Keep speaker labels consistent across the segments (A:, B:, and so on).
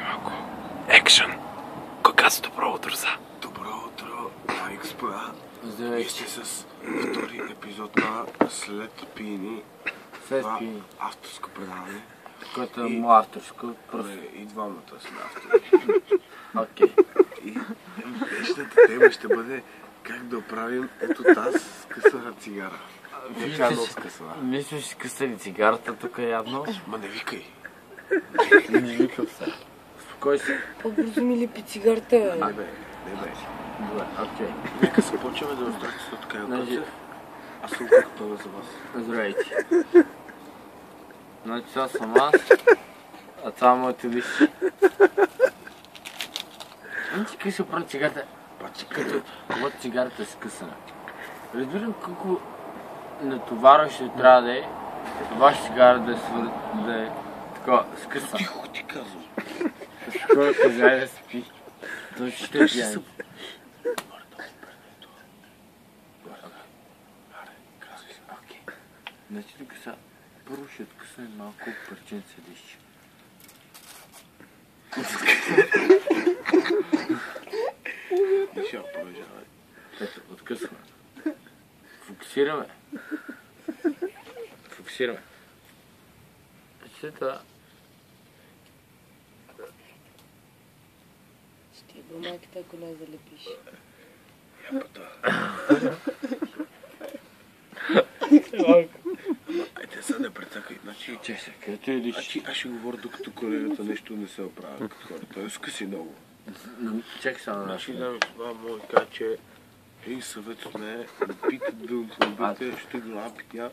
A: малко. Екшън! Кокац, добро утро са!
B: Добро утро, дами и господа.
C: Здравейте.
B: Вие сте с втори епизод на След пиени.
C: След
B: Това
C: пиени.
B: авторско предаване.
C: Което е му авторско. Просто.
B: И двамата сме автори.
C: Окей.
B: И днешната тема ще бъде как да оправим ето тази скъсана цигара. Тя много скъсана.
C: Мисля, че късали цигарата тук явно.
B: Ма не викай.
C: Не викам се. Спокой се.
D: По-бързо ми лепи цигарата.
B: Не бе.
C: Добре, окей.
B: Нека се почваме да устройте с така
C: Значи,
B: аз съм готова за вас.
C: здравейте. Значи това съм аз, а това е моите листи. Значи как се оправи цигарата? Като когато цигарата е скъсана. Разбирам колко натоварващо трябва да е ваша цигара да е такова скъсана.
B: Тихо ти казвам.
C: Кой каза да спи? Той ще е пиян. Значи тук са първо ще откъсаме малко парченце лище.
B: И ще продължавай.
C: Ето, откъсваме. Фокусираме. След това
D: Ще го майката, ако не залепиш.
B: Айде сега не прецакай. Значи,
C: чай се, където е лище.
B: аз ще говоря докато колегата нещо не се оправя като хора. Той скъси много.
C: Чакай само
B: Значи,
C: нещо.
B: дами и господа, мога да кажа, че един съвет от нея да пите дълното, ще го напитя.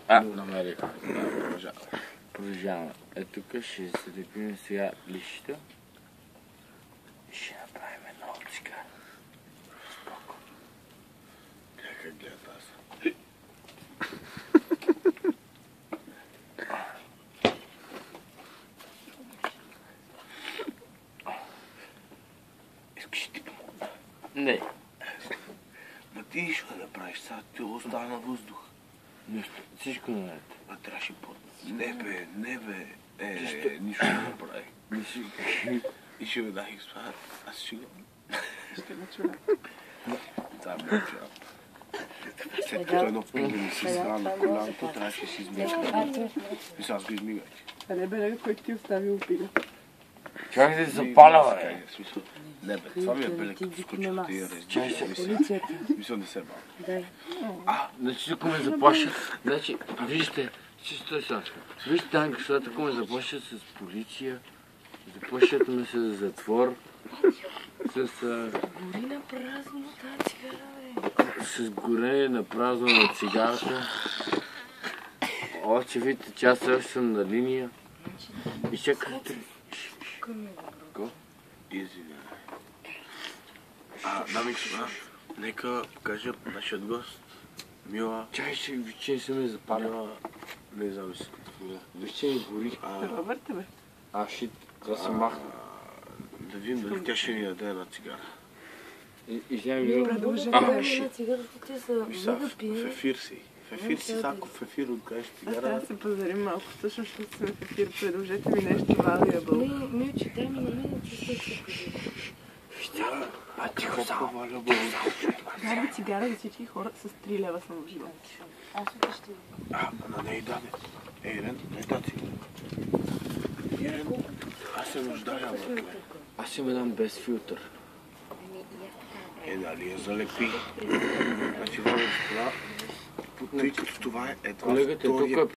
C: Намерих.
B: Продължаваме.
C: Продължаваме. Ето тук ще залепим сега лището. И ще направим много цигара. Споко.
B: Как гледа аз? Искаш ти помогна?
C: Не.
B: Ма ти ще да направиш сега, ти остана въздух.
C: Нищо. Всичко наред.
B: Ма трябваше по... Не бе. Нищо не направи. И ще го дах и спа. Аз ще го... Това ме чуя. След като едно пига ми се здра на коляното, трябваше да си измисля. И сега го измигайте.
E: А не бе, който ти оставил пига.
C: Чакай да се запаля, бе.
B: Не бе, това ми е белек, като скочката и
C: Чай се.
B: раздиша.
E: Полицията.
B: Мисля да се бавя.
D: Дай.
C: Значи тук ме заплашат. Значи, вижте, чисто сега. Вижте там, защото тук ме заплашат с полиция. Заплашат ме с затвор.
D: Гори на празно тази цигара, бе.
C: С горене на празно на цигарата. Още видите, че аз също съм на линия. И чакайте.
B: Извинявай. Дами и господа, нека кажат нашият гост. Мила,
C: Чай, че вече се ме запаля.
B: Мила, не знам си като фуга.
C: Вече ми гори.
E: Робърт, бе.
C: Шит, това се махна.
B: Да видим дали тя ще ни даде една цигара.
C: И сега ми
E: Продължи.
D: На цигарата ти са
B: Виса,
D: много
B: в
D: пие.
B: ефир си. В ефир си, ако в ефир откажеш
E: Аз
B: цигара.
E: трябва да се пазарим малко. Всъщност ще сме в ефир. Предложете ми нещо валия бъл.
D: Милче, дай ми на мен, че ще се кажи.
C: тихо само.
E: Дай ми цигара за всички хора с 3 лева съм в живота.
D: Аз утре ще...
B: На нея даде. Рен, не тази. Рен, аз се нуждая, бе.
C: Аз ще ме дам без филтър.
B: Дали я залепи. Значи, дами и господа, тъй като това е едва
C: Колегата е
B: втория
C: тук